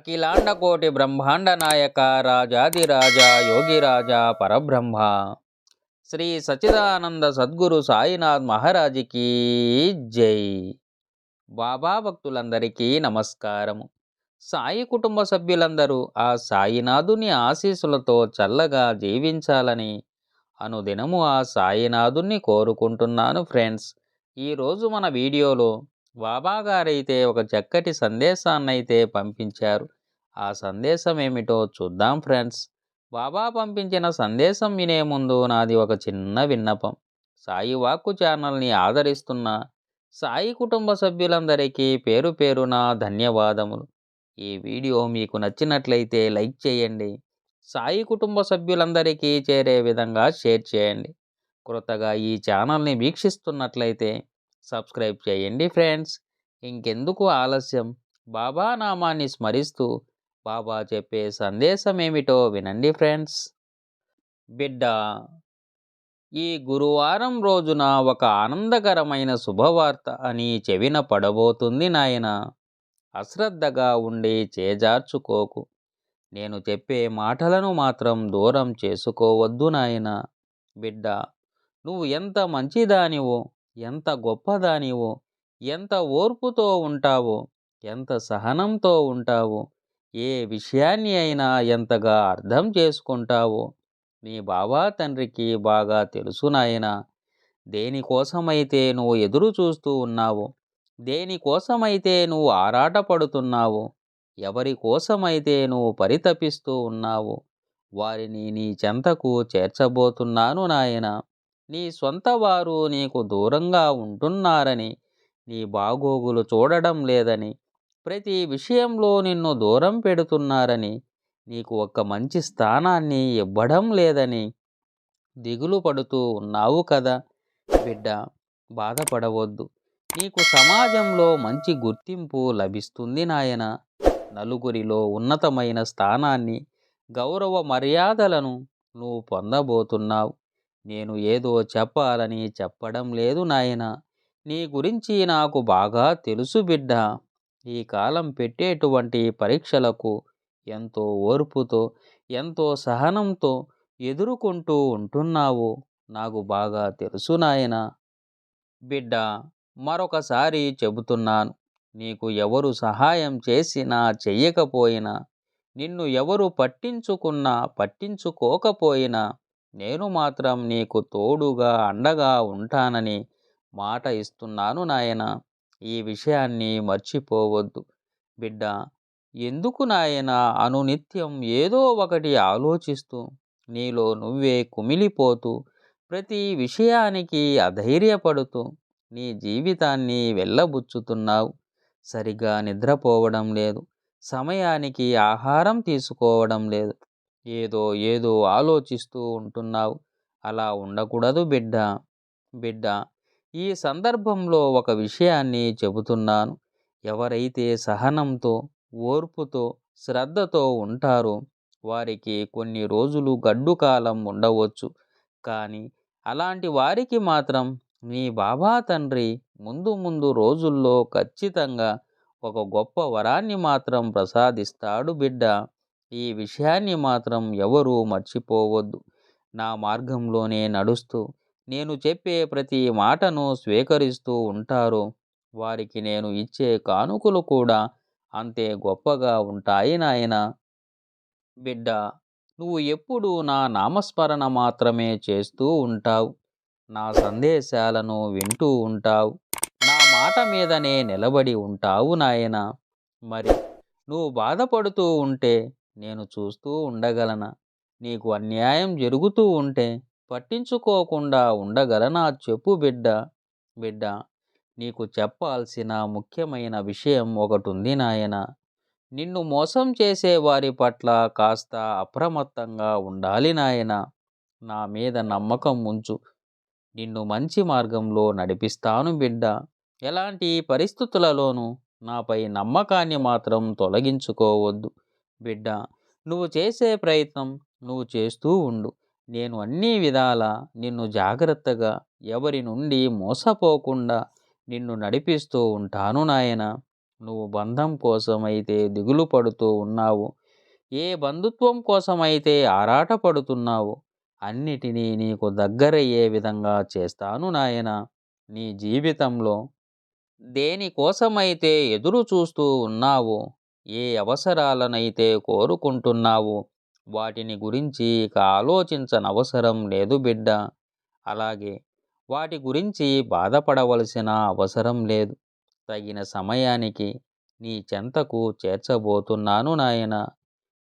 అఖిలాండ కోటి బ్రహ్మాండ నాయక రాజాదిరాజ యోగిరాజ పరబ్రహ్మ శ్రీ సచిదానంద సద్గురు సాయినాథ్ మహారాజుకి జై. బాబా భక్తులందరికీ నమస్కారము. సాయి కుటుంబ సభ్యులందరూ ఆ సాయినాథుని ఆశీస్సులతో చల్లగా జీవించాలని అనుదినము ఆ సాయినాథుని కోరుకుంటున్నాను ఫ్రెండ్స్. ఈరోజు మన వీడియోలో బాబా గారైతే ఒక చక్కటి సందేశాన్నైతే పంపించారు. ఆ సందేశం ఏమిటో చూద్దాం ఫ్రెండ్స్. బాబా పంపించిన సందేశం వినే ముందు నాది ఒక చిన్న విన్నపం. సాయి వాక్కు ఛానల్ని ఆదరిస్తున్న సాయి కుటుంబ సభ్యులందరికీ పేరు పేరున ధన్యవాదములు. ఈ వీడియో మీకు నచ్చినట్లయితే లైక్ చేయండి. సాయి కుటుంబ సభ్యులందరికీ చేరే విధంగా షేర్ చేయండి. కొత్తగా ఈ ఛానల్ని వీక్షిస్తున్నట్లయితే సబ్స్క్రైబ్ చేయండి ఫ్రెండ్స్. ఇంకెందుకు ఆలస్యం, బాబా నామాన్ని స్మరిస్తూ బాబా చెప్పే సందేశం ఏమిటో వినండి ఫ్రెండ్స్. బిడ్డ, ఈ గురువారం రోజున ఒక ఆనందకరమైన శుభవార్త అని చెవిన పడబోతుంది నాయన. అశ్రద్ధగా ఉండి చేజార్చుకోకు. నేను చెప్పే మాటలను మాత్రం దూరం చేసుకోవద్దు నాయన. బిడ్డ, నువ్వు ఎంత మంచిదానివో, ఎంత గొప్పదానివో, ఎంత ఓర్పుతో ఉంటావో, ఎంత సహనంతో ఉంటావో, ఏ విషయాన్ని అయినా ఎంతగా అర్థం చేసుకుంటావో నీ బాబా తండ్రికి బాగా తెలుసు నాయన. దేనికోసమైతే నువ్వు ఎదురు చూస్తూ ఉన్నావో, దేనికోసమైతే నువ్వు ఆరాటపడుతున్నావో, ఎవరి కోసమైతే నువ్వు పరితపిస్తూ ఉన్నావో వారిని నీ చెంతకు చేర్చబోతున్నాను నాయన. నీ సొంత వారు నీకు దూరంగా ఉంటున్నారని, నీ బాగోగులు చూడడం లేదని, ప్రతి విషయంలో నిన్ను దూరం పెడుతున్నారని, నీకు ఒక మంచి స్థానాన్ని ఇవ్వడం లేదని దిగులు పడుతూ ఉన్నావు కదా బిడ్డ. బాధపడవద్దు. నీకు సమాజంలో మంచి గుర్తింపు లభిస్తుంది నాయన. నలుగురిలో ఉన్నతమైన స్థానాన్ని, గౌరవ మర్యాదలను నువ్వు పొందబోతున్నావు. నేను ఏదో చెప్పాలని చెప్పడం లేదు నాయన. నీ గురించి నాకు బాగా తెలుసు బిడ్డ. ఈ కాలం పెట్టేటువంటి పరీక్షలకు ఎంతో ఓర్పుతో, ఎంతో సహనంతో ఎదుర్కొంటూ ఉంటున్నావు నాకు బాగా తెలుసు నాయన. బిడ్డ, మరొకసారి చెబుతున్నాను. నీకు ఎవరు సహాయం చేసినా చెయ్యకపోయినా, నిన్ను ఎవరు పట్టించుకున్నా పట్టించుకోకపోయినా నేను మాత్రం నీకు తోడుగా అండగా ఉంటానని మాట ఇస్తున్నాను నాయన. ఈ విషయాన్ని మర్చిపోవద్దు బిడ్డ. ఎందుకు నాయన అనునిత్యం ఏదో ఒకటి ఆలోచిస్తూ నీలో నువ్వే కుమిలిపోతూ, ప్రతి విషయానికి అధైర్యపడుతూ నీ జీవితాన్ని వెళ్ళబుచ్చుతున్నావు? సరిగా నిద్రపోవడం లేదు, సమయానికి ఆహారం తీసుకోవడం లేదు, ఏదో ఏదో ఆలోచిస్తూ ఉంటున్నావు. అలా ఉండకూడదు బిడ్డ. బిడ్డ, ఈ సందర్భంలో ఒక విషయాన్ని చెబుతున్నాను. ఎవరైతే సహనంతో, ఓర్పుతో, శ్రద్ధతో ఉంటారో వారికి కొన్ని రోజులు గడ్డు కాలం ఉండవచ్చు. కానీ అలాంటి వారికి మాత్రం నీ బాబా తండ్రి ముందు ముందు రోజుల్లో ఖచ్చితంగా ఒక గొప్ప వరాన్ని మాత్రం ప్రసాదిస్తాడు బిడ్డ. ఈ విషయాన్ని మాత్రం ఎవరూ మర్చిపోవద్దు. నా మార్గంలోనే నడుస్తూ నేను చెప్పే ప్రతి మాటను స్వీకరిస్తూ ఉంటారో వారికి నేను ఇచ్చే కానుకలు కూడా అంతే గొప్పగా ఉంటాయి నాయన. బిడ్డ, నువ్వు ఎప్పుడూ నా నామస్మరణ మాత్రమే చేస్తూ ఉంటావు. నా సందేశాలను వింటూ ఉంటావు. నా మాట మీదనే నిలబడి ఉంటావు నాయన. మరి నువ్వు బాధపడుతూ ఉంటే నేను చూస్తూ ఉండగలనా? నీకు అన్యాయం జరుగుతూ ఉంటే పట్టించుకోకుండా ఉండగలనా చెప్పు బిడ్డ. బిడ్డ, నీకు చెప్పాల్సిన ముఖ్యమైన విషయం ఒకటుంది నాయన. నిన్ను మోసం చేసే వారి పట్ల కాస్త అప్రమత్తంగా ఉండాలి నాయన. నా మీద నమ్మకం ఉంచు. నిన్ను మంచి మార్గంలో నడిపిస్తాను బిడ్డ. ఎలాంటి పరిస్థితులలోనూ నాపై నమ్మకాన్ని మాత్రం తొలగించుకోవద్దు బిడ్డ. నువ్వు చేసే ప్రయత్నం నువ్వు చేస్తూ ఉండు. నేను అన్ని విధాలా నిన్ను జాగ్రత్తగా, ఎవరి నుండి మోసపోకుండా నిన్ను నడిపిస్తూ ఉంటాను నాయన. నువ్వు బంధం కోసమైతే దిగులు పడుతూ ఉన్నావు, ఏ బంధుత్వం కోసమైతే ఆరాటపడుతున్నావు, అన్నిటినీ నీకు దగ్గరయ్యే విధంగా చేస్తాను నాయనా. నీ జీవితంలో దేనికోసమైతే ఎదురు చూస్తూ ఉన్నావో, ఏ అవసరాలనైతే కోరుకుంటున్నావో, వాటిని గురించి ఇక ఆలోచించనవసరం లేదు బిడ్డ. అలాగే వాటి గురించి బాధపడవలసిన అవసరం లేదు. తగిన సమయానికి నీ చెంతకు చేర్చబోతున్నాను నాయన.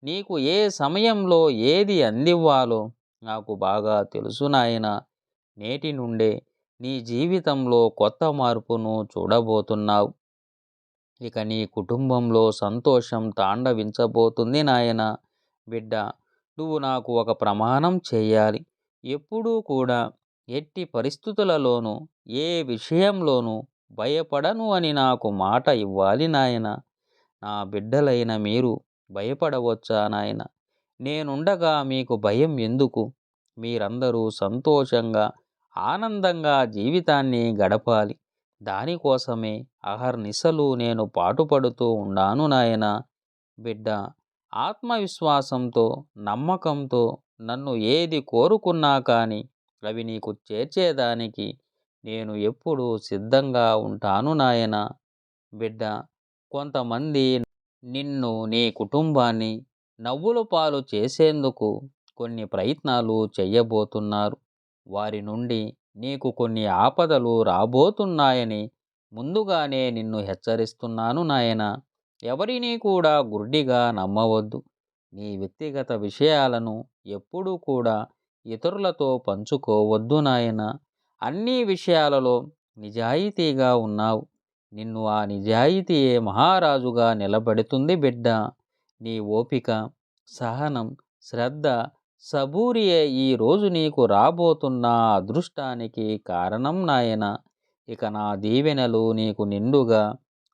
నీకు ఏ సమయంలో ఏది అందివ్వాలో నాకు బాగా తెలుసు నాయన. నేటి నుండే నీ జీవితంలో కొత్త మార్పును చూడబోతున్నావు. ఇక నీ కుటుంబంలో సంతోషం తాండవించబోతుంది నాయన. బిడ్డ, నువ్వు నాకు ఒక ప్రమాణం చేయాలి. ఎప్పుడూ కూడా ఎట్టి పరిస్థితులలోనూ ఏ విషయంలోనూ భయపడను అని నాకు మాట ఇవ్వాలి నాయన. నా బిడ్డలైన మీరు భయపడవచ్చా నాయన? నేనుండగా మీకు భయం ఎందుకు? మీరందరూ సంతోషంగా ఆనందంగా జీవితాన్ని గడపాలి. దానికోసమే అహర్నిశలు నేను పాటుపడుతూ ఉన్నాను నాయన. బిడ్డ, ఆత్మవిశ్వాసంతో నమ్మకంతో నన్ను ఏది కోరుకున్నా కానీ అవి నీకు చేర్చేదానికి నేను ఎప్పుడూ సిద్ధంగా ఉంటాను నాయన. బిడ్డ, కొంతమంది నిన్ను నీ కుటుంబాన్ని నవ్వుల పాలు చేసేందుకు కొన్ని ప్రయత్నాలు చెయ్యబోతున్నారు. వారి నుండి నీకు కొన్ని ఆపదలు రాబోతున్నాయని ముందుగానే నిన్ను హెచ్చరిస్తున్నాను నాయన. ఎవరినీ కూడా గుడ్డిగా నమ్మవద్దు. నీ వ్యక్తిగత విషయాలను ఎప్పుడూ కూడా ఇతరులతో పంచుకోవద్దు నాయన. అన్ని విషయాలలో నిజాయితీగా ఉన్నావు. నిన్ను ఆ నిజాయితీయే మహారాజుగా నిలబెడుతుంది బిడ్డ. నీ ఓపిక, సహనం, శ్రద్ధ, సబూరియే ఈరోజు నీకు రాబోతున్న అదృష్టానికి కారణం నాయన. ఇక నా దీవెనలు నీకు నిండుగా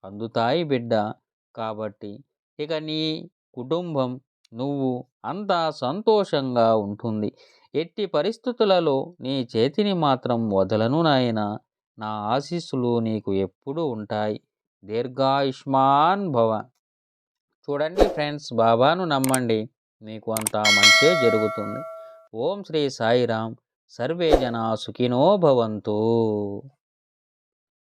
అందుతాయి బిడ్డ. కాబట్టి ఇక నీ కుటుంబం, నువ్వు అంతా సంతోషంగా ఉంటుంది. ఎట్టి పరిస్థితులలో నీ చేతిని మాత్రం వదలను నాయన. నా ఆశీస్సులు నీకు ఎప్పుడూ ఉంటాయి. దీర్ఘాయుష్మాన్ భవ. చూడండి ఫ్రెండ్స్, బాబాను నమ్మండి, మీకు అంతా మంచే జరుగుతుంది. ఓం శ్రీ సాయిరాం. సర్వే జనా సుఖినో భవంతు.